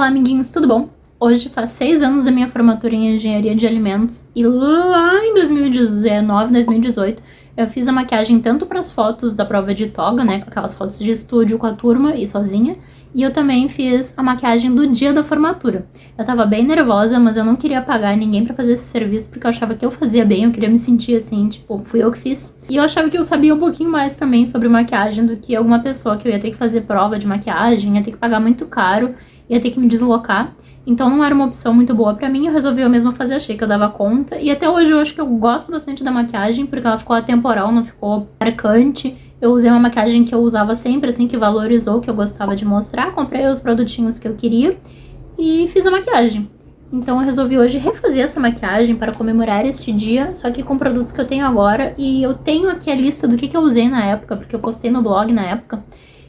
Olá, amiguinhos, tudo bom? Hoje faz 6 anos da minha formatura em Engenharia de Alimentos e lá em 2019, 2018, eu fiz a maquiagem tanto para as fotos da prova de toga, né, aquelas fotos de estúdio com a turma e sozinha, e eu também fiz a maquiagem do dia da formatura. Eu tava bem nervosa, mas eu não queria pagar ninguém pra fazer esse serviço porque eu achava que eu fazia bem, eu queria me sentir assim, tipo, fui eu que fiz. E eu achava que eu sabia um pouquinho mais também sobre maquiagem do que alguma pessoa que eu ia ter que fazer prova de maquiagem, ia ter que pagar muito caro, ia ter que me deslocar. Então não era uma opção muito boa pra mim, eu resolvi eu mesma fazer, achei que eu dava conta. E até hoje eu acho que eu gosto bastante da maquiagem, porque ela ficou atemporal, não ficou marcante. Eu usei uma maquiagem que eu usava sempre, assim, que valorizou, que eu gostava de mostrar. Comprei os produtinhos que eu queria e fiz a maquiagem. Então eu resolvi hoje refazer essa maquiagem para comemorar este dia, só que com produtos que eu tenho agora. E eu tenho aqui a lista do que eu usei na época, porque eu postei no blog na época.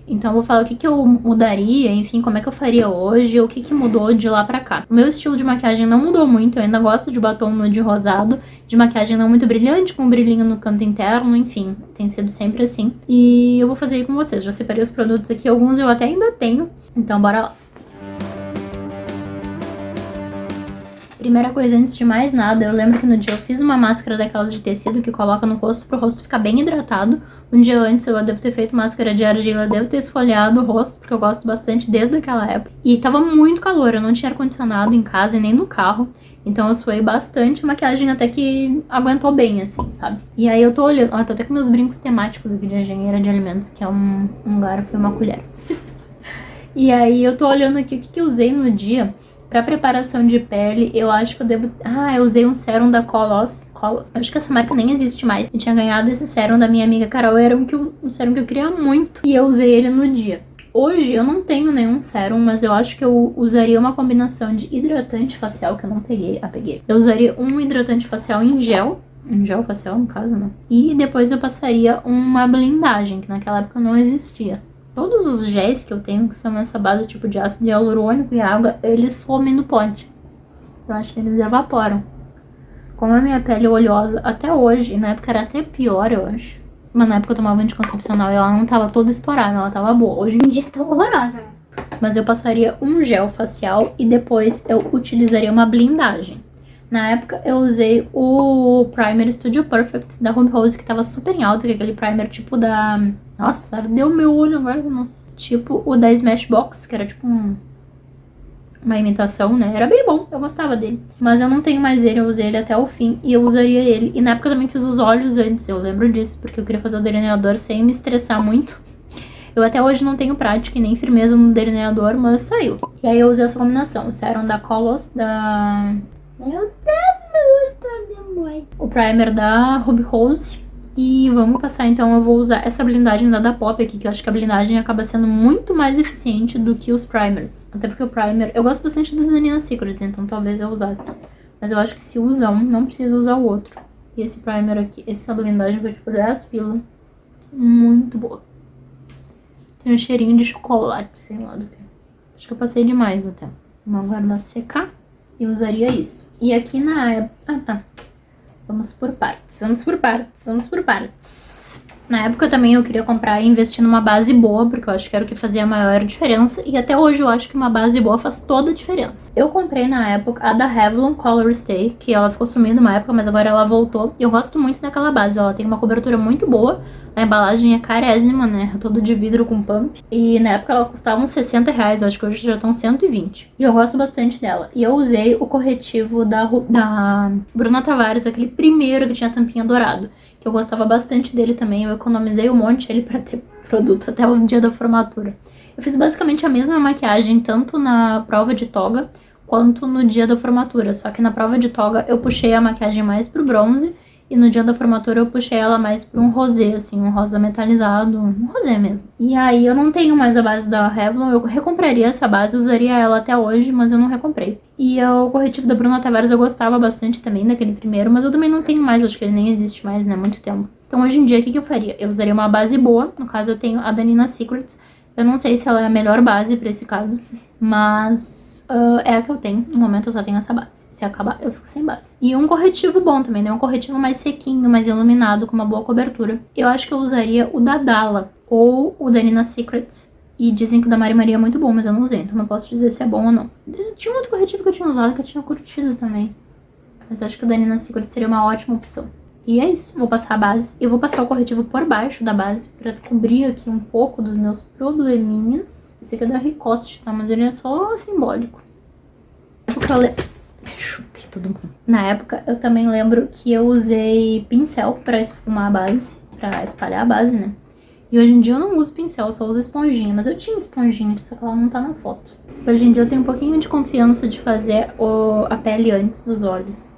Então eu vou falar o que eu mudaria, enfim, como é que eu faria hoje, o que mudou de lá pra cá. O meu estilo de maquiagem não mudou muito, eu ainda gosto de batom nude rosado, de maquiagem não muito brilhante, com um brilhinho no canto interno, enfim, tem sido sempre assim. E eu vou fazer aí com vocês, já separei os produtos aqui, alguns eu até ainda tenho, então bora lá. Primeira coisa, antes de mais nada, eu lembro que no dia eu fiz uma máscara daquelas de tecido que coloca no rosto pro rosto ficar bem hidratado. Um dia antes eu devo ter feito máscara de argila, devo ter esfoliado o rosto, porque eu gosto bastante desde aquela época. E tava muito calor, eu não tinha ar-condicionado em casa e nem no carro. Então eu suei bastante, a maquiagem até que aguentou bem, assim, sabe? E aí eu tô olhando, ó, tô até com meus brincos temáticos aqui de Engenheira de Alimentos, que é um garfo e uma colher. E aí eu tô olhando aqui o que eu usei no dia. Pra preparação de pele, eu acho que eu devo... eu usei um sérum da Coloss. Acho que essa marca nem existe mais. Eu tinha ganhado esse sérum da minha amiga Carol, era um sérum que eu queria muito. E eu usei ele no dia. Hoje eu não tenho nenhum sérum, mas eu acho que eu usaria uma combinação de hidratante facial, que eu não peguei. Peguei. Eu usaria um hidratante facial em gel. Um gel facial, no caso, né? E depois eu passaria uma blindagem, que naquela época não existia. Todos os géis que eu tenho, que são essa base tipo de ácido hialurônico e água, eles somem no pote. Eu acho que eles evaporam. Como a minha pele é oleosa até hoje, na época era até pior, eu acho. Mas na época eu tomava anticoncepcional e ela não tava toda estourada, ela tava boa. Hoje em dia tá horrorosa. Mas eu passaria um gel facial e depois eu utilizaria uma blindagem. Na época eu usei o Primer Studio Perfect da Ruby Rose, que tava super em alta, que é aquele primer tipo da... Nossa, ardeu meu olho agora, nossa. Tipo o da Smashbox, que era tipo uma imitação, né? Era bem bom, eu gostava dele. Mas eu não tenho mais ele, eu usei ele até o fim e eu usaria ele. E na época eu também fiz os olhos antes, eu lembro disso, porque eu queria fazer o delineador sem me estressar muito. Eu até hoje não tenho prática e nem firmeza no delineador, mas saiu. E aí eu usei essa combinação, o sérum da Coloss, da... Meu Deus, meu olho tá demais. O primer da Ruby Rose. E vamos passar, então, eu vou usar essa blindagem da Pop aqui, que eu acho que a blindagem acaba sendo muito mais eficiente do que os primers. Até porque o primer... Eu gosto bastante do Danina Secrets, então talvez eu usasse. Mas eu acho que se usa um, não precisa usar o outro. E esse primer aqui, essa blindagem foi tipo 10 pila. Muito boa. Tem um cheirinho de chocolate, sei lá do que. Acho que eu passei demais até. Vamos aguardar secar. E usaria isso. E aqui na época... tá. Vamos por partes. Na época também eu queria comprar e investir numa base boa, porque eu acho que era o que fazia a maior diferença. E até hoje eu acho que uma base boa faz toda a diferença. Eu comprei na época a da Revlon Color Stay, que ela ficou sumindo uma época, mas agora ela voltou. E eu gosto muito daquela base, ela tem uma cobertura muito boa. A embalagem é carésima, né? Toda de vidro com pump. E na época ela custava uns 60 reais, eu acho que hoje já estão 120. E eu gosto bastante dela. E eu usei o corretivo da Bruna Tavares, aquele primeiro que tinha tampinha dourado. Que eu gostava bastante dele também. Eu economizei um monte ele pra ter produto até o dia da formatura. Eu fiz basicamente a mesma maquiagem, tanto na prova de toga, quanto no dia da formatura. Só que na prova de toga eu puxei a maquiagem mais pro bronze. E no dia da formatura eu puxei ela mais pra um rosé, assim, um rosa metalizado, um rosé mesmo. E aí eu não tenho mais a base da Revlon, eu recompraria essa base, usaria ela até hoje, mas eu não recomprei. E o corretivo da Bruna Tavares eu gostava bastante também, daquele primeiro, mas eu também não tenho mais, acho que ele nem existe mais, né, há muito tempo. Então hoje em dia, o que eu faria? Eu usaria uma base boa, no caso eu tenho a Danina Secrets. Eu não sei se ela é a melhor base pra esse caso, mas... é a que eu tenho. No momento eu só tenho essa base. Se acabar, eu fico sem base. E um corretivo bom também, né? Um corretivo mais sequinho, mais iluminado, com uma boa cobertura. Eu acho que eu usaria o da Dalla ou o da Nina Secrets E dizem que o da Mari Maria é muito bom, mas eu não usei, então não posso dizer se é bom ou não. Tinha um outro corretivo que eu tinha usado que eu tinha curtido também. Mas acho que o da Nina Secret seria uma ótima opção. E é isso, vou passar a base. Eu vou passar o corretivo por baixo da base pra cobrir aqui um pouco dos meus probleminhas. Esse aqui é da Ricoste, tá? Mas ele é só simbólico. Chutei todo mundo. Na época, eu também lembro que eu usei pincel pra esfumar a base, pra espalhar a base, né? E hoje em dia eu não uso pincel, eu só uso esponjinha. Mas eu tinha esponjinha, só que ela não tá na foto. Hoje em dia eu tenho um pouquinho de confiança de fazer a pele antes dos olhos.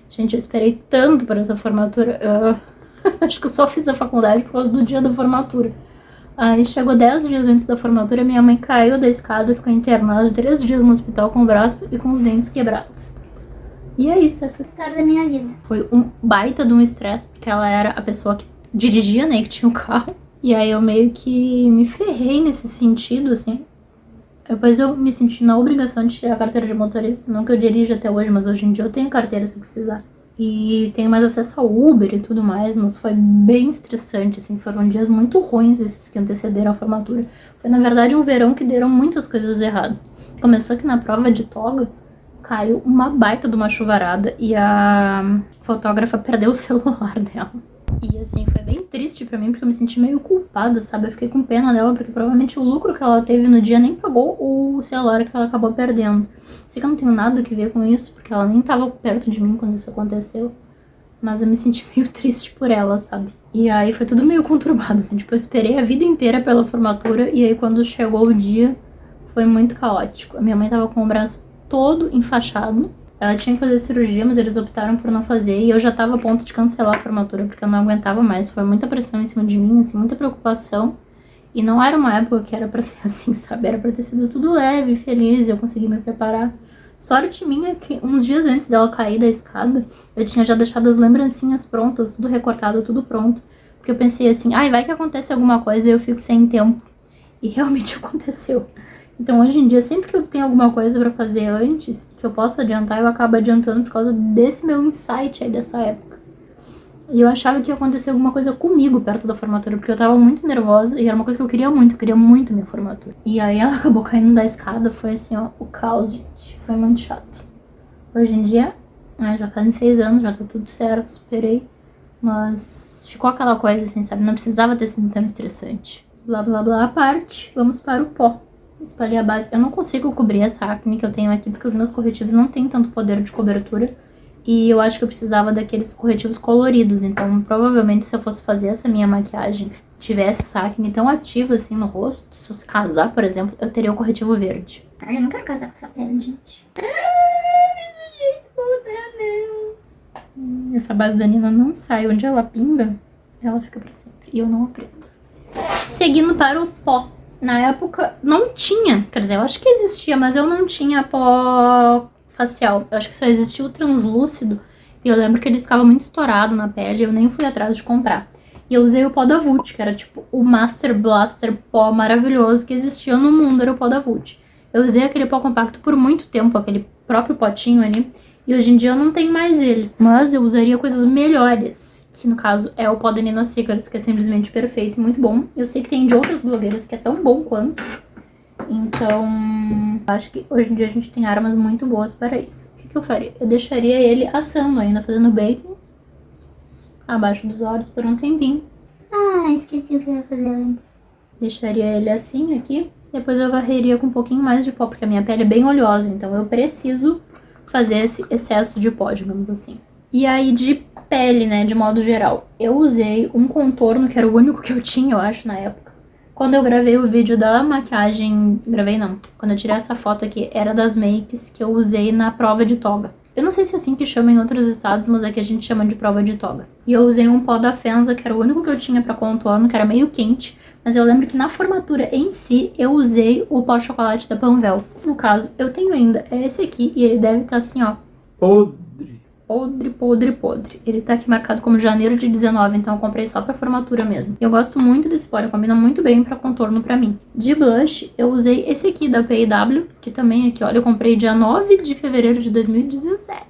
Gente, eu esperei tanto para essa formatura. Acho que eu só fiz a faculdade por causa do dia da formatura. Aí chegou 10 dias antes da formatura, minha mãe caiu da escada e ficou internada 3 dias no hospital com o braço e com os dentes quebrados. E é isso, essa história da minha vida. Foi um baita de um estresse, porque ela era a pessoa que dirigia, né, que tinha o carro. E aí eu meio que me ferrei nesse sentido, assim. Depois eu me senti na obrigação de tirar a carteira de motorista, não que eu dirija até hoje, mas hoje em dia eu tenho carteira se precisar. E tenho mais acesso ao Uber e tudo mais, mas foi bem estressante, assim, foram dias muito ruins esses que antecederam a formatura. Foi, na verdade, um verão que deram muitas coisas erradas. Começou que na prova de toga, caiu uma baita de uma chuvarada e a fotógrafa perdeu o celular dela. E assim, foi bem triste pra mim, porque eu me senti meio culpada, sabe? Eu fiquei com pena dela, porque provavelmente o lucro que ela teve no dia nem pagou o celular que ela acabou perdendo. Sei que eu não tenho nada que ver com isso, porque ela nem tava perto de mim quando isso aconteceu. Mas eu me senti meio triste por ela, sabe? E aí foi tudo meio conturbado, assim. Tipo, eu esperei a vida inteira pela formatura, e aí quando chegou o dia, foi muito caótico. A minha mãe tava com o braço todo enfaixado. Ela tinha que fazer cirurgia, mas eles optaram por não fazer. E eu já tava a ponto de cancelar a formatura, porque eu não aguentava mais. Foi muita pressão em cima de mim, assim, muita preocupação. E não era uma época que era pra ser assim, sabe? Era pra ter sido tudo leve, feliz, e eu consegui me preparar. Sorte minha que uns dias antes dela cair da escada, eu tinha já deixado as lembrancinhas prontas, tudo recortado, tudo pronto. Porque eu pensei assim, ai, vai que acontece alguma coisa e eu fico sem tempo. E realmente aconteceu. Então, hoje em dia, sempre que eu tenho alguma coisa pra fazer antes, que eu posso adiantar, eu acabo adiantando por causa desse meu insight aí dessa época. E eu achava que ia acontecer alguma coisa comigo perto da formatura, porque eu tava muito nervosa e era uma coisa que eu queria muito minha formatura. E aí ela acabou caindo da escada, foi assim, ó, o caos, gente. Foi muito chato. Hoje em dia, já fazem 6 anos, já tá tudo certo, esperei. Mas ficou aquela coisa assim, sabe? Não precisava ter sido tão estressante. Blá, blá, blá, à parte, vamos para o pó. Espalhei a base. Eu não consigo cobrir essa acne que eu tenho aqui, porque os meus corretivos não têm tanto poder de cobertura. E eu acho que eu precisava daqueles corretivos coloridos. Então, provavelmente, se eu fosse fazer essa minha maquiagem, tivesse essa acne tão ativa assim no rosto, se eu fosse casar, por exemplo, eu teria o corretivo verde. Ai, eu não quero casar com essa pele, gente. Essa base da Nina não sai. Onde ela pinga, ela fica pra sempre. E eu não aprendo. Seguindo para o pó. Na época, não tinha. Quer dizer, eu acho que existia, mas eu não tinha pó facial. Eu acho que só existia o translúcido. E eu lembro que ele ficava muito estourado na pele. Eu nem fui atrás de comprar. E eu usei o pó da Vult, que era tipo o Master Blaster pó maravilhoso que existia no mundo. Era o pó da Vult. Eu usei aquele pó compacto por muito tempo, aquele próprio potinho ali. E hoje em dia eu não tenho mais ele. Mas eu usaria coisas melhores. Que no caso é o pó da Nina Secrets, que é simplesmente perfeito e muito bom. Eu sei que tem de outras blogueiras que é tão bom quanto. Então, acho que hoje em dia a gente tem armas muito boas para isso. O que eu faria? Eu deixaria ele assando ainda, fazendo bacon abaixo dos olhos por um tempinho. Ah, esqueci o que eu ia fazer antes. Deixaria ele assim aqui. Depois eu varreria com um pouquinho mais de pó, porque a minha pele é bem oleosa. Então eu preciso fazer esse excesso de pó, digamos assim. E aí de pele, né, de modo geral, eu usei um contorno, que era o único que eu tinha, eu acho, na época. Quando eu gravei o vídeo da maquiagem, gravei não, quando eu tirei essa foto aqui, era das makes que eu usei na prova de toga. Eu não sei se é assim que chama em outros estados, mas é que a gente chama de prova de toga. E eu usei um pó da Fenza, que era o único que eu tinha pra contorno, que era meio quente. Mas eu lembro que na formatura em si, eu usei o pó chocolate da Panvel. No caso, eu tenho ainda esse aqui, e ele deve estar assim, ó. Podre. Ele tá aqui marcado como janeiro de 19, então eu comprei só pra formatura mesmo. Eu gosto muito desse pó, ele combina muito bem pra contorno pra mim. De blush, eu usei esse aqui da P&W, que também aqui, olha, eu comprei dia 9 de fevereiro de 2017.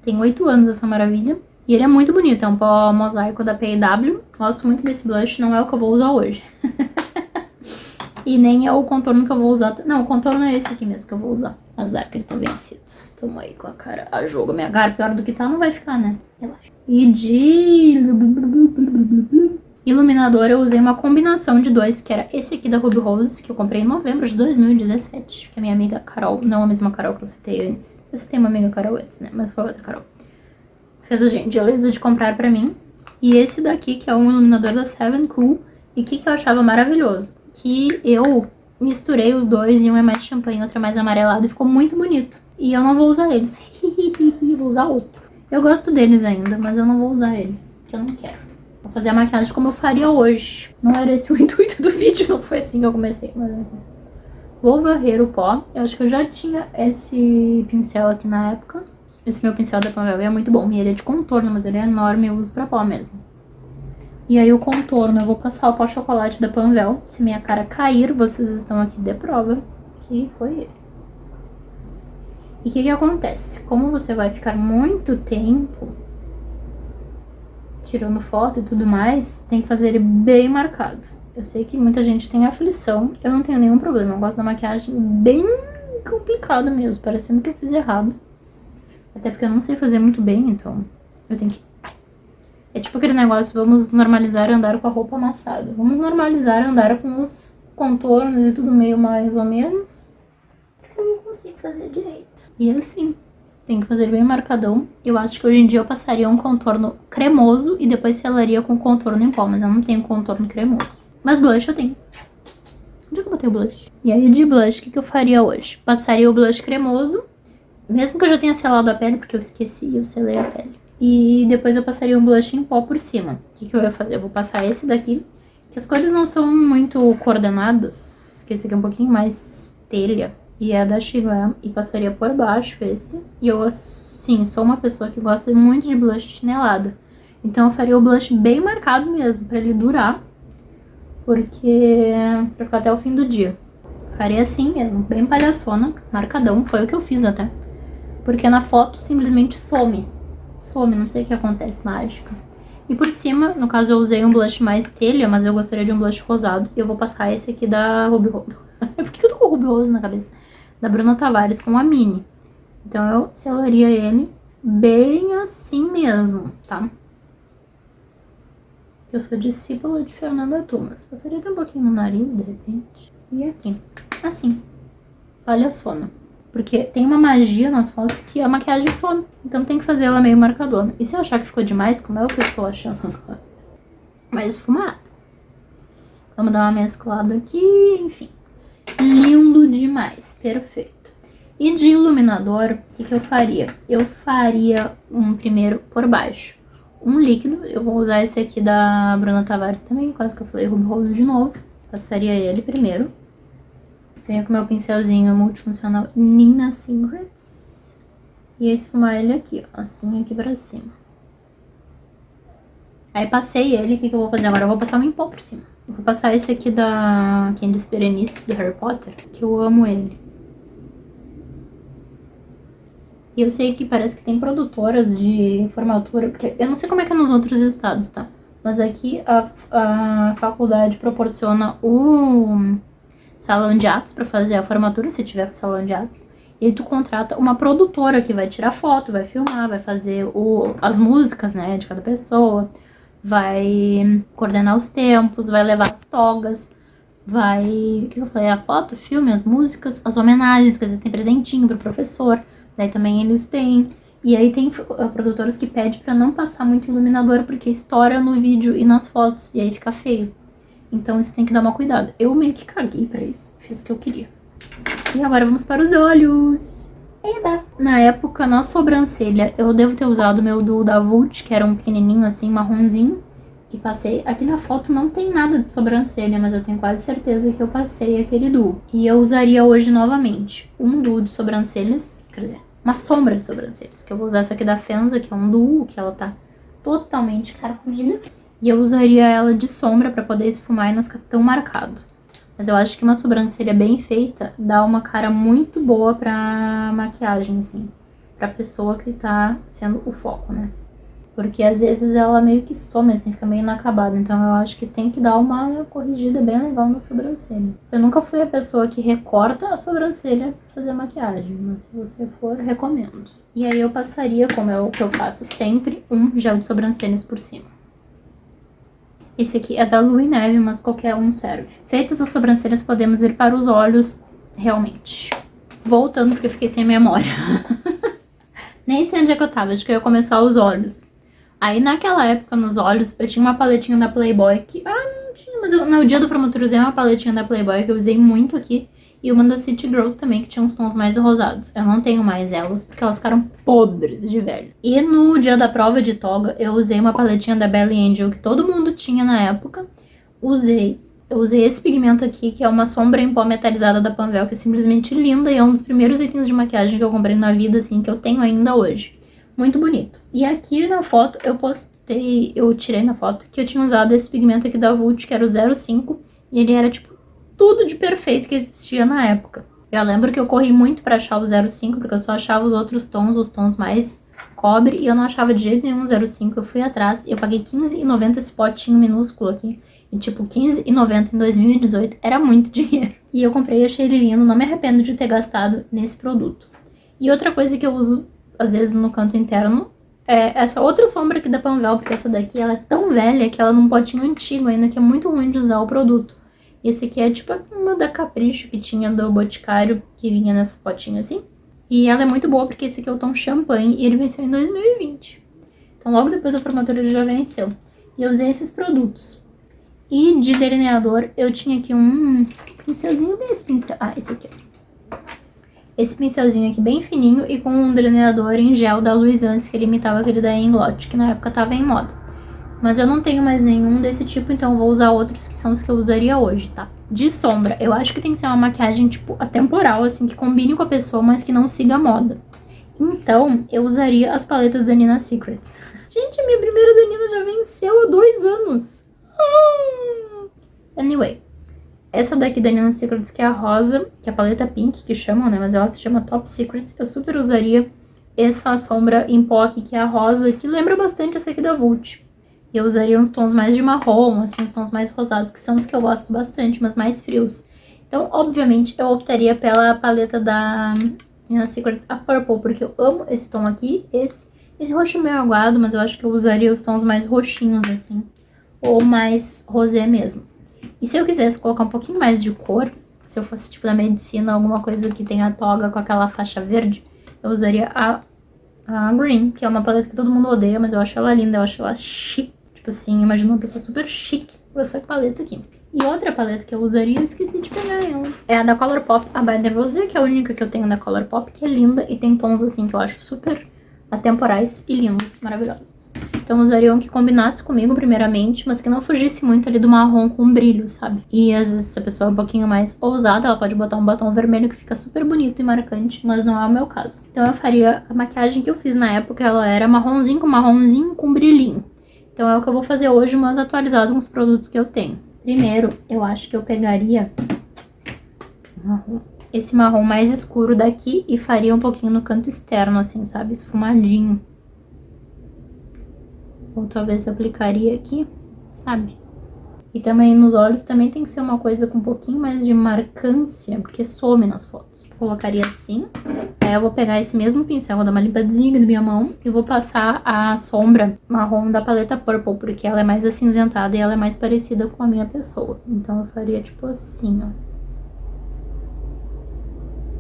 Tem 8 anos essa maravilha. E ele é muito bonito, é um pó mosaico da P&W. Gosto muito desse blush, não é o que eu vou usar hoje. E nem é o contorno que eu vou usar. Não, o contorno é esse aqui mesmo que eu vou usar. Azar que ele tá vencido. Tamo aí com a cara a jogo. Minha cara, pior do que tá, não vai ficar, né? Relaxa. E de iluminador eu usei uma combinação de dois, que era esse aqui da Ruby Rose, que eu comprei em novembro de 2017. Que a minha amiga Carol, não a mesma Carol que eu citei antes. Eu citei uma amiga Carol antes, né? Mas foi outra Carol. Fez a gentileza de comprar pra mim. E esse daqui, que é um iluminador da Seven Cool. E o que eu achava maravilhoso? Que eu misturei os dois e um é mais champanhe e outro é mais amarelado e ficou muito bonito. E eu não vou usar eles. Vou usar outro. Eu gosto deles ainda, mas eu não vou usar eles, porque eu não quero. Vou fazer a maquiagem como eu faria hoje. Não era esse o intuito do vídeo, não foi assim que eu comecei. Mas... vou varrer o pó. Eu acho que eu já tinha esse pincel aqui na época. Esse meu pincel da Panvel é muito bom. E ele é de contorno, mas ele é enorme e eu uso pra pó mesmo. E aí o contorno, eu vou passar o pó chocolate da Panvel. Se minha cara cair, vocês estão aqui de prova que foi ele. E o que acontece? Como você vai ficar muito tempo tirando foto e tudo mais, tem que fazer ele bem marcado. Eu sei que muita gente tem aflição, eu não tenho nenhum problema. Eu gosto da maquiagem bem complicada mesmo, parecendo que eu fiz errado. Até porque eu não sei fazer muito bem, então eu tenho que... É tipo aquele negócio, vamos normalizar andar com a roupa amassada. Vamos normalizar andar com os contornos e tudo meio mais ou menos. Porque eu não consigo fazer direito. E assim, tem que fazer bem marcadão. Eu acho que hoje em dia eu passaria um contorno cremoso e depois selaria com contorno em pó. Mas eu não tenho contorno cremoso. Mas blush eu tenho. Onde é que eu botei o blush? E aí de blush, o que eu faria hoje? Passaria o blush cremoso. Mesmo que eu já tenha selado a pele, porque eu esqueci, eu selei a pele. E depois eu passaria um blush em pó por cima. O que eu ia fazer? Eu vou passar esse daqui, que as cores não são muito coordenadas, que esse aqui é um pouquinho mais telha, e é da Shiglam, e passaria por baixo esse. E eu, sim, sou uma pessoa que gosta muito de blush chinelada. Então eu faria o blush bem marcado mesmo, pra ele durar, porque... pra ficar até o fim do dia. Faria assim mesmo, bem palhaçona, marcadão, foi o que eu fiz até. Porque na foto simplesmente some. Some, não sei o que acontece, mágica. E por cima, no caso eu usei um blush mais telha, mas eu gostaria de um blush rosado. E eu vou passar esse aqui da Ruby Rose. Por que eu tô com o Ruby Rose na cabeça? Da Bruna Tavares com a Mini. Então eu selaria ele bem assim mesmo, tá? Eu sou discípula de Fernanda Thomas. Passaria até um pouquinho no nariz, de repente. E aqui. Assim. Olha a sono. Porque tem uma magia nas fotos que a maquiagem some. Então tem que fazer ela meio marcadona. E se eu achar que ficou demais, como é o que eu estou achando agora? Mais esfumado. Vamos dar uma mesclada aqui, enfim. Lindo demais, perfeito. E de iluminador, o que eu faria? Eu faria um primeiro por baixo. Um líquido, eu vou usar esse aqui da Bruna Tavares também, quase que eu falei Ruby Rose de novo. Passaria ele primeiro. Venho com meu pincelzinho multifuncional Nina Secrets. E esfumar ele aqui, ó. Assim, aqui pra cima. Aí passei ele, o que eu vou fazer agora? Eu vou passar um em pó por cima. Eu vou passar esse aqui da Candice Berenice, do Harry Potter, que eu amo ele. E eu sei que parece que tem produtoras de formatura, porque eu não sei como é que é nos outros estados, tá? Mas aqui a faculdade proporciona o... salão de atos pra fazer a formatura, se tiver salão de atos. E aí tu contrata uma produtora que vai tirar foto, vai filmar, vai fazer as músicas, né, de cada pessoa. Vai coordenar os tempos, vai levar as togas, vai... o que eu falei? A foto, o filme, as músicas, as homenagens, que às vezes tem presentinho pro professor. Daí também eles têm. E aí tem produtoras que pedem pra não passar muito iluminador, porque estoura no vídeo e nas fotos, e aí fica feio. Então isso tem que dar uma cuidado. Eu meio que caguei pra isso. Fiz o que eu queria. E agora vamos para os olhos. Eba! Na época, na sobrancelha, eu devo ter usado o meu duo da Vult, que era um pequenininho assim, marronzinho. E passei. Aqui na foto não tem nada de sobrancelha, mas eu tenho quase certeza que eu passei aquele duo. E eu usaria hoje novamente um duo de sobrancelhas. Quer dizer, uma sombra de sobrancelhas. Que eu vou usar essa aqui da Fenza, que é um duo, que ela tá totalmente carcomida. E eu usaria ela de sombra pra poder esfumar e não ficar tão marcado. Mas eu acho que uma sobrancelha bem feita dá uma cara muito boa pra maquiagem, assim. Pra pessoa que tá sendo o foco, né? Porque às vezes ela meio que some, assim, fica meio inacabada. Então eu acho que tem que dar uma corrigida bem legal na sobrancelha. Eu nunca fui a pessoa que recorta a sobrancelha pra fazer maquiagem, mas se você for, recomendo. E aí eu passaria, como é o que eu faço sempre, um gel de sobrancelhas por cima. Esse aqui é da Louis Neve, mas qualquer um serve. Feitas as sobrancelhas, podemos ir para os olhos, realmente. Voltando, porque eu fiquei sem memória. Nem sei onde é que eu tava, acho que eu ia começar os olhos. Aí naquela época, nos olhos, eu tinha uma paletinha da Playboy que... não tinha, mas no dia do formatura eu usei uma paletinha da Playboy que eu usei muito aqui. E uma da City Girls também, que tinha uns tons mais rosados. Eu não tenho mais elas, porque elas ficaram podres de velho. E no dia da prova de toga, eu usei uma paletinha da Belly Angel, que todo mundo tinha na época. Eu usei esse pigmento aqui, que é uma sombra em pó metalizada da Panvel, que é simplesmente linda. E é um dos primeiros itens de maquiagem que eu comprei na vida, assim, que eu tenho ainda hoje. Muito bonito. E aqui na foto, eu tirei na foto que eu tinha usado esse pigmento aqui da Vult, que era o 05. E ele era, tipo, tudo de perfeito que existia na época. Eu lembro que eu corri muito pra achar o 05, porque eu só achava os outros tons, os tons mais cobre, e eu não achava de jeito nenhum o 05. Eu fui atrás e eu paguei R$15,90 esse potinho minúsculo aqui. E tipo, R$15,90 em 2018 era muito dinheiro. E eu comprei e achei ele lindo, não me arrependo de ter gastado nesse produto. E outra coisa que eu uso, às vezes, no canto interno, é essa outra sombra aqui da Panvel, porque essa daqui ela é tão velha que ela é num potinho antigo ainda, que é muito ruim de usar o produto. Esse aqui é tipo uma da Capricho que tinha do Boticário, que vinha nesse potinho assim. E ela é muito boa porque esse aqui é o tom champanhe e ele venceu em 2020. Então logo depois da formatura ele já venceu. E eu usei esses produtos. E de delineador eu tinha aqui um pincelzinho desse pincel. Esse aqui. Esse pincelzinho aqui bem fininho e com um delineador em gel da Louis Anse, que ele imitava aquele da Inglot, que na época tava em moda. Mas eu não tenho mais nenhum desse tipo, então eu vou usar outros que são os que eu usaria hoje, tá? De sombra, eu acho que tem que ser uma maquiagem, tipo, atemporal, assim, que combine com a pessoa, mas que não siga a moda. Então, eu usaria as paletas da Nina Secrets. Gente, a minha primeira da Nina já venceu há 2 anos. Anyway, essa daqui da Nina Secrets, que é a rosa, que é a paleta pink, que chamam, né? Mas ela se chama Top Secrets. Eu super usaria essa sombra em pó aqui, que é a rosa, que lembra bastante essa aqui da Vult. Eu usaria uns tons mais de marrom, assim, uns tons mais rosados, que são os que eu gosto bastante, mas mais frios. Então, obviamente, eu optaria pela paleta da Nina Secrets, a Purple, porque eu amo esse tom aqui. Esse roxo é meio aguado, mas eu acho que eu usaria os tons mais roxinhos, assim, ou mais rosé mesmo. E se eu quisesse colocar um pouquinho mais de cor, se eu fosse, tipo, da medicina, alguma coisa que tenha toga com aquela faixa verde, eu usaria a Green, que é uma paleta que todo mundo odeia, mas eu acho ela linda, eu acho ela chique. Tipo assim, imagina uma pessoa super chique com essa paleta aqui. E outra paleta que eu usaria, eu esqueci de pegar ela. É a da Colourpop, a By The Rosé, que é a única que eu tenho da Colourpop, que é linda e tem tons assim que eu acho super atemporais e lindos, maravilhosos. Então eu usaria um que combinasse comigo primeiramente, mas que não fugisse muito ali do marrom com brilho, sabe? E às vezes se a pessoa é um pouquinho mais ousada, ela pode botar um batom vermelho que fica super bonito e marcante, mas não é o meu caso. Então eu faria a maquiagem que eu fiz na época, ela era marronzinho com brilhinho. Então é o que eu vou fazer hoje, mas atualizado com os produtos que eu tenho. Primeiro, eu acho que eu pegaria esse marrom mais escuro daqui e faria um pouquinho no canto externo, assim, sabe? Esfumadinho. Ou talvez aplicaria aqui, sabe? E também nos olhos também tem que ser uma coisa com um pouquinho mais de marcância, porque some nas fotos. Colocaria assim. Aí eu vou pegar esse mesmo pincel, vou dar uma limpadinha na minha mão e vou passar a sombra marrom da paleta Purple, porque ela é mais acinzentada e ela é mais parecida com a minha pessoa. Então eu faria tipo assim, ó.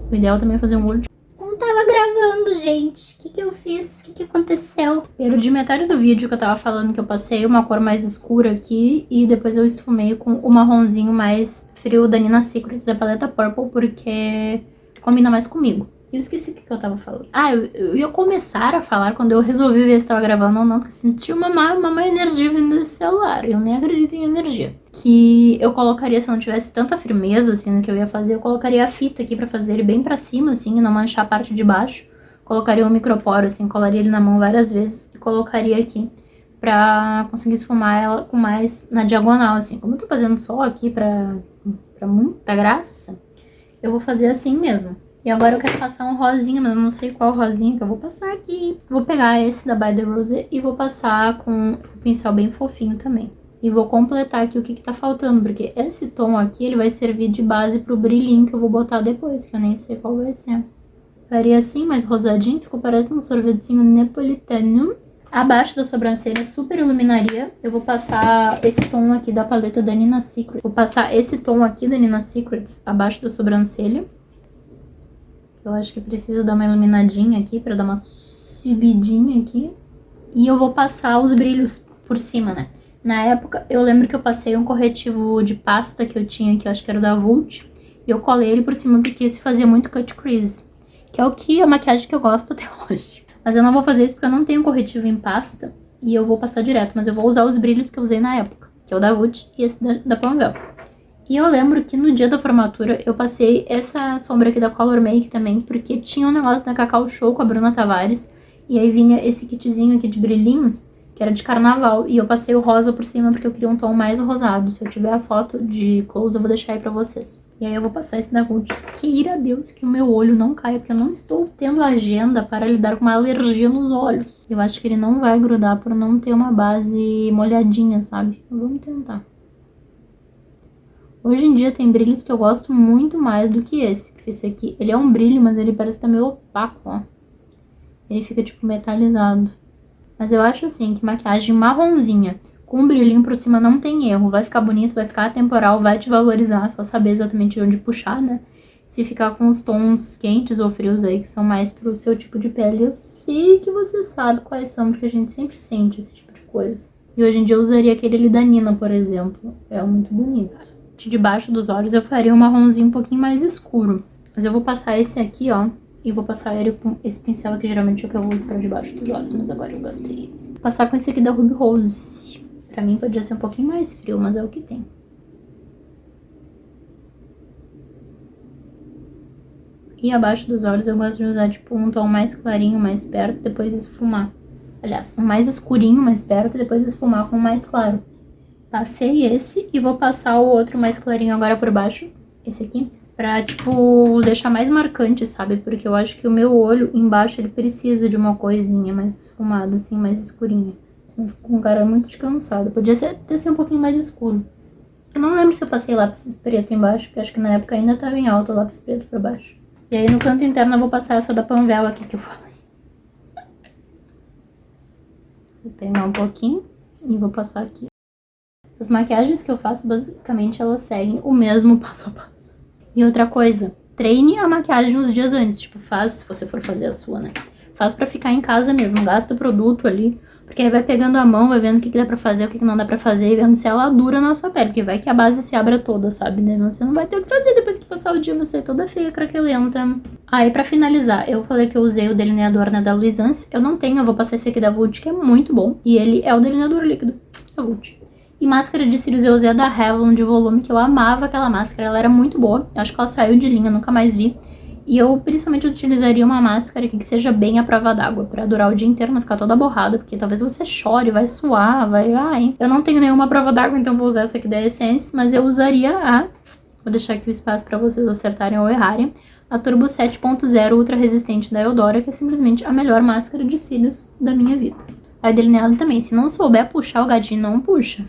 O ideal também é fazer um olho de... Não tava gravando, gente. O que eu fiz? O que aconteceu? Perdi metade do vídeo que eu tava falando que eu passei uma cor mais escura aqui e depois eu esfumei com o marronzinho mais frio da Nina Secrets, da paleta Purple, porque combina mais comigo. Eu esqueci o que eu tava falando. Eu ia começar a falar quando eu resolvi ver se tava gravando ou não, porque senti uma má energia vindo desse celular. Eu nem acredito em energia. Que eu colocaria, se eu não tivesse tanta firmeza, assim, no que eu ia fazer, eu colocaria a fita aqui pra fazer ele bem pra cima, assim, e não manchar a parte de baixo. Colocaria um microporo, assim, colaria ele na mão várias vezes e colocaria aqui pra conseguir esfumar ela com mais na diagonal, assim. Como eu tô fazendo só aqui pra muita graça, eu vou fazer assim mesmo. E agora eu quero passar um rosinha, mas eu não sei qual rosinha que eu vou passar aqui. Vou pegar esse da By The Rose e vou passar com um pincel bem fofinho também. E vou completar aqui o que tá faltando, porque esse tom aqui, ele vai servir de base pro brilhinho que eu vou botar depois, que eu nem sei qual vai ser. Faria assim, mais rosadinho, ficou parecendo um sorvetinho napolitano. Abaixo da sobrancelha, super iluminaria. Eu vou passar esse tom aqui da paleta da Nina Secret. Vou passar esse tom aqui da Nina Secrets abaixo da sobrancelha. Eu acho que precisa dar uma iluminadinha aqui, pra dar uma subidinha aqui. E eu vou passar os brilhos por cima, né? Na época, eu lembro que eu passei um corretivo de pasta que eu tinha, que eu acho que era o da Vult. E eu colei ele por cima porque esse fazia muito cut crease. Que é o que a maquiagem que eu gosto até hoje. Mas eu não vou fazer isso porque eu não tenho corretivo em pasta. E eu vou passar direto, mas eu vou usar os brilhos que eu usei na época. Que é o da Vult e esse da Panvel. E eu lembro que no dia da formatura eu passei essa sombra aqui da Color Make também, porque tinha um negócio da Cacau Show com a Bruna Tavares, e aí vinha esse kitzinho aqui de brilhinhos, que era de carnaval, e eu passei o rosa por cima porque eu queria um tom mais rosado. Se eu tiver a foto de close eu vou deixar aí pra vocês. E aí eu vou passar esse da Vult. Queira a Deus que o meu olho não caia, porque eu não estou tendo agenda para lidar com uma alergia nos olhos. Eu acho que ele não vai grudar por não ter uma base molhadinha, sabe? Vamos tentar. Hoje em dia tem brilhos que eu gosto muito mais do que esse. Porque esse aqui, ele é um brilho, mas ele parece estar meio opaco, ó. Ele fica, tipo, metalizado. Mas eu acho, assim, que maquiagem marronzinha com um brilhinho por cima não tem erro. Vai ficar bonito, vai ficar atemporal, vai te valorizar. Só saber exatamente onde puxar, né? Se ficar com os tons quentes ou frios aí, que são mais pro seu tipo de pele, eu sei que você sabe quais são, porque a gente sempre sente esse tipo de coisa. E hoje em dia eu usaria aquele ali da Nina, por exemplo. É muito bonito. Debaixo dos olhos eu faria um marronzinho um pouquinho mais escuro. Mas eu vou passar esse aqui, ó. E vou passar ele com esse pincel aqui, geralmente é o que eu uso pra debaixo dos olhos. Mas agora eu gostei. Vou passar com esse aqui da Ruby Rose. Pra mim podia ser um pouquinho mais frio, mas é o que tem. E abaixo dos olhos eu gosto de usar, tipo, um tom mais clarinho, mais perto, depois esfumar. Aliás, um mais escurinho, mais perto, e depois esfumar com um mais claro. Passei esse e vou passar o outro mais clarinho agora por baixo, esse aqui, pra, tipo, deixar mais marcante, sabe? Porque eu acho que o meu olho embaixo, ele precisa de uma coisinha mais esfumada, assim, mais escurinha. Senão fico com um cara muito descansado. Podia ser, até ser um pouquinho mais escuro. Eu não lembro se eu passei lápis preto embaixo, porque acho que na época ainda tava em alta o lápis preto por baixo. E aí no canto interno eu vou passar essa da Panvel aqui que eu falei. Vou pegar um pouquinho e vou passar aqui. As maquiagens que eu faço, basicamente, elas seguem o mesmo passo a passo. E outra coisa, treine a maquiagem uns dias antes. Tipo, faz, se você for fazer a sua, né? Faz pra ficar em casa mesmo, gasta produto ali. Porque aí vai pegando a mão, vai vendo o que dá pra fazer, o que não dá pra fazer. E vendo se ela dura na sua pele. Porque vai que a base se abra toda, sabe? Você não vai ter o que fazer depois que passar o dia, você é toda feia, craquelenta. Ah, e pra finalizar, eu falei que eu usei o delineador, né, da Luisance. Eu não tenho, eu vou passar esse aqui da Vult, que é muito bom. E ele é o delineador líquido da Vult. E máscara de cílios eu usei a da Revlon de volume, que eu amava aquela máscara, ela era muito boa. Eu acho que ela saiu de linha, nunca mais vi. E eu principalmente utilizaria uma máscara que seja bem à prova d'água, pra durar o dia inteiro, não ficar toda borrada, porque talvez você chore, vai suar, vai... Ai, eu não tenho nenhuma prova d'água, então vou usar essa aqui da Essence, mas eu usaria a... Vou deixar aqui o espaço pra vocês acertarem ou errarem. A Turbo 7.0 Ultra Resistente da Eudora, que é simplesmente a melhor máscara de cílios da minha vida. Aí delineado também, se não souber puxar o gatinho, não puxa.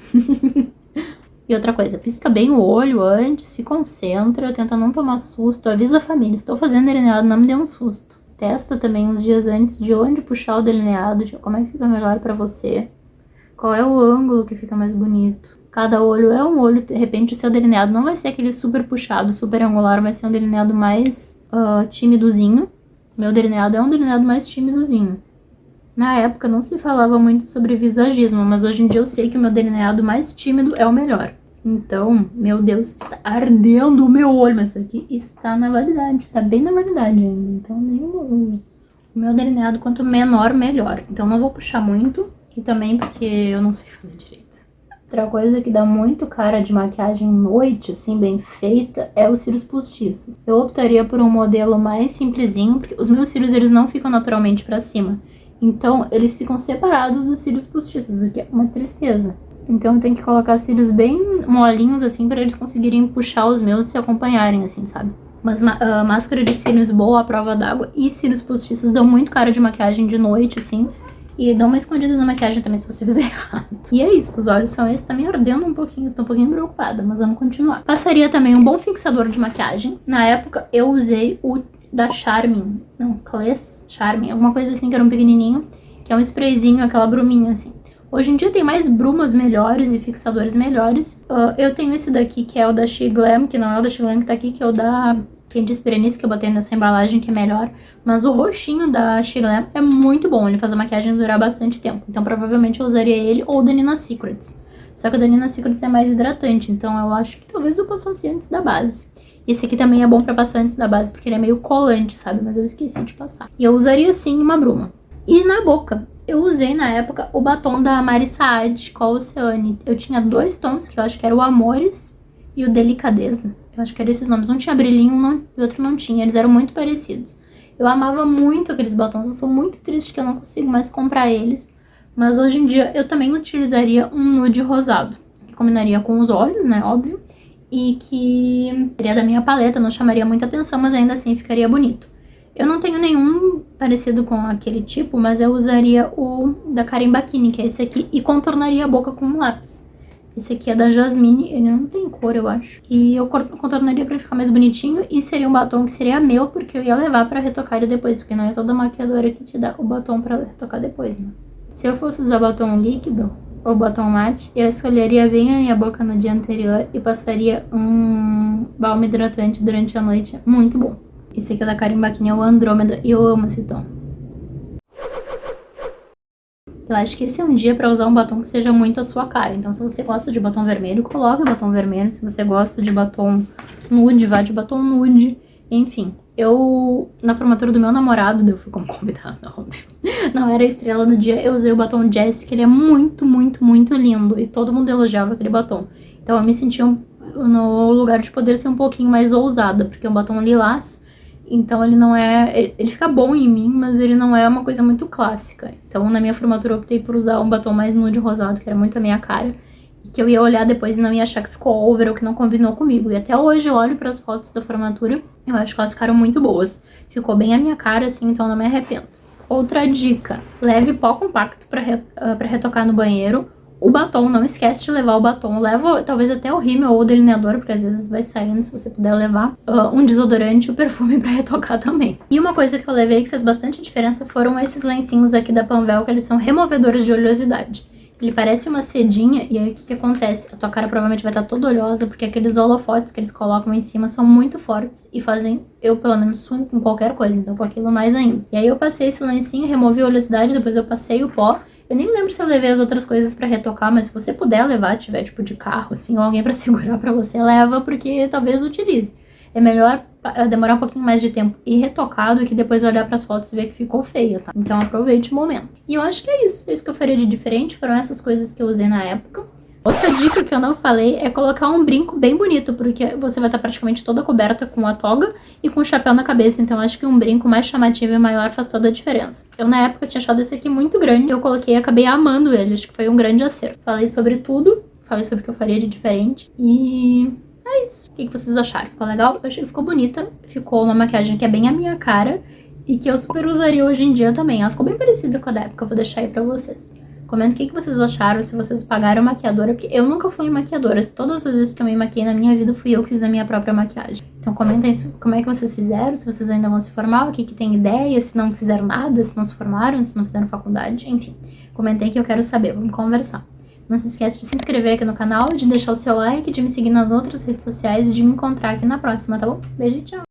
E outra coisa, pisca bem o olho antes, se concentra, tenta não tomar susto, avisa a família, estou fazendo delineado, não me dê um susto. Testa também uns dias antes de onde puxar o delineado, de como é que fica melhor pra você. Qual é o ângulo que fica mais bonito. Cada olho é um olho, de repente o seu delineado não vai ser aquele super puxado, super angular, vai ser um delineado mais timidozinho. Meu delineado é um delineado mais timidozinho. Na época não se falava muito sobre visagismo, mas hoje em dia eu sei que o meu delineado mais tímido é o melhor. Então, meu Deus, está ardendo o meu olho, mas isso aqui está na validade, está bem na validade ainda, então nem uso. O meu delineado, quanto menor, melhor. Então não vou puxar muito, e também porque eu não sei fazer direito. Outra coisa que dá muito cara de maquiagem noite, assim, bem feita, é os cílios postiços. Eu optaria por um modelo mais simplesinho, porque os meus cílios, eles não ficam naturalmente pra cima. Então, eles ficam separados dos cílios postiços, o que é uma tristeza. Então, tem que colocar cílios bem molinhos, assim, pra eles conseguirem puxar os meus e se acompanharem, assim, sabe? Mas máscara de cílios boa, à prova d'água, e cílios postiços dão muito cara de maquiagem de noite, assim. E dá uma escondida na maquiagem também, se você fizer errado. E é isso, os olhos são esses. Tá me ardendo um pouquinho, estou um pouquinho preocupada, mas vamos continuar. Passaria também um bom fixador de maquiagem. Na época, eu usei o da Charmin. Não, Class Charmin. Alguma coisa assim, que era um pequenininho. Que é um sprayzinho, aquela bruminha, assim. Hoje em dia tem mais brumas melhores e fixadores melhores. Eu tenho esse daqui, que é o da She Glam, que não é o da She Glam que tá aqui, que é o da Candice Berenice, que eu botei nessa embalagem, que é melhor. Mas o roxinho da She Glam é muito bom, ele faz a maquiagem durar bastante tempo. Então provavelmente eu usaria ele ou o da Nina Secrets. Só que o da Nina Secrets é mais hidratante, então eu acho que talvez eu passasse antes da base. Esse aqui também é bom pra passar antes da base, porque ele é meio colante, sabe? Mas eu esqueci de passar. E eu usaria sim uma bruma. E na boca, eu usei na época o batom da Mari Saad, com a Oceane. Eu tinha 2 tons, que eu acho que era o Amores e o Delicadeza. Eu acho que eram esses nomes. Um tinha brilhinho e o outro não tinha. Eles eram muito parecidos. Eu amava muito aqueles batons. Eu sou muito triste que eu não consigo mais comprar eles. Mas hoje em dia eu também utilizaria um nude rosado. Que combinaria com os olhos, né? Óbvio. E que seria da minha paleta. Não chamaria muita atenção, mas ainda assim ficaria bonito. Eu não tenho nenhum parecido com aquele tipo, mas eu usaria o da Karen Bakini, que é esse aqui. E contornaria a boca com um lápis. Esse aqui é da Jasmine, ele não tem cor, eu acho. E eu contornaria pra ficar mais bonitinho. E seria um batom que seria meu, porque eu ia levar pra retocar ele depois. Porque não é toda maquiadora que te dá o batom pra retocar depois, né? Se eu fosse usar batom líquido ou batom mate, eu escolheria bem a minha boca no dia anterior e passaria um balm hidratante durante a noite. Muito bom. Esse aqui é da Karen Bakini, é o Andrômeda, e eu amo esse tom. Eu acho que esse é um dia pra usar um batom que seja muito a sua cara. Então, se você gosta de batom vermelho, coloque batom vermelho. Se você gosta de batom nude, vá de batom nude. Enfim, na formatura do meu namorado, eu fui como convidada, óbvio. Não era estrela no dia, eu usei o batom Jessie, que ele é muito, muito, muito lindo. E todo mundo elogiava aquele batom. Então, eu me senti no lugar de poder ser um pouquinho mais ousada, porque é um batom lilás. Então ele não é... Ele fica bom em mim, mas ele não é uma coisa muito clássica. Então na minha formatura eu optei por usar um batom mais nude rosado, que era muito a minha cara. E que eu ia olhar depois e não ia achar que ficou over ou que não combinou comigo. E até hoje eu olho para as fotos da formatura, eu acho que elas ficaram muito boas. Ficou bem a minha cara, assim, então não me arrependo. Outra dica, leve pó compacto pra retocar no banheiro. O batom, não esquece de levar o batom. Leva talvez até o rímel ou o delineador, porque às vezes vai saindo, se você puder levar. Um desodorante e o perfume pra retocar também. E uma coisa que eu levei que fez bastante diferença foram esses lencinhos aqui da Panvel, que eles são removedores de oleosidade. Ele parece uma cedinha, e aí o que acontece? A tua cara provavelmente vai estar toda oleosa, porque aqueles holofotes que eles colocam em cima são muito fortes e fazem eu, pelo menos, sumo com qualquer coisa, então com aquilo mais ainda. E aí eu passei esse lencinho, removi a oleosidade, depois eu passei o pó. Eu nem lembro se eu levei as outras coisas pra retocar, mas se você puder levar, tiver tipo de carro, assim, ou alguém pra segurar pra você, leva, porque talvez utilize. É melhor demorar um pouquinho mais de tempo e retocar do que depois olhar pras fotos e ver que ficou feia, tá? Então aproveite o momento. E eu acho que é isso. Isso que eu faria de diferente foram essas coisas que eu usei na época. Outra dica que eu não falei é colocar um brinco bem bonito, porque você vai estar praticamente toda coberta com a toga e com o chapéu na cabeça, então acho que um brinco mais chamativo e maior faz toda a diferença. Eu na época tinha achado esse aqui muito grande, eu coloquei e acabei amando ele, acho que foi um grande acerto. Falei sobre tudo, falei sobre o que eu faria de diferente e é isso. O que vocês acharam? Ficou legal? Eu achei que ficou bonita, ficou uma maquiagem que é bem a minha cara e que eu super usaria hoje em dia também. Ela ficou bem parecida com a da época, eu vou deixar aí pra vocês. Comenta o que vocês acharam, se vocês pagaram maquiadora, porque eu nunca fui maquiadora. Todas as vezes que eu me maquiei na minha vida, fui eu que fiz a minha própria maquiagem. Então comenta isso, como é que vocês fizeram, se vocês ainda vão se formar, o que tem ideia, se não fizeram nada, se não se formaram, se não fizeram faculdade, enfim. Comentei que eu quero saber, vamos conversar. Não se esquece de se inscrever aqui no canal, de deixar o seu like, de me seguir nas outras redes sociais e de me encontrar aqui na próxima, tá bom? Beijo e tchau!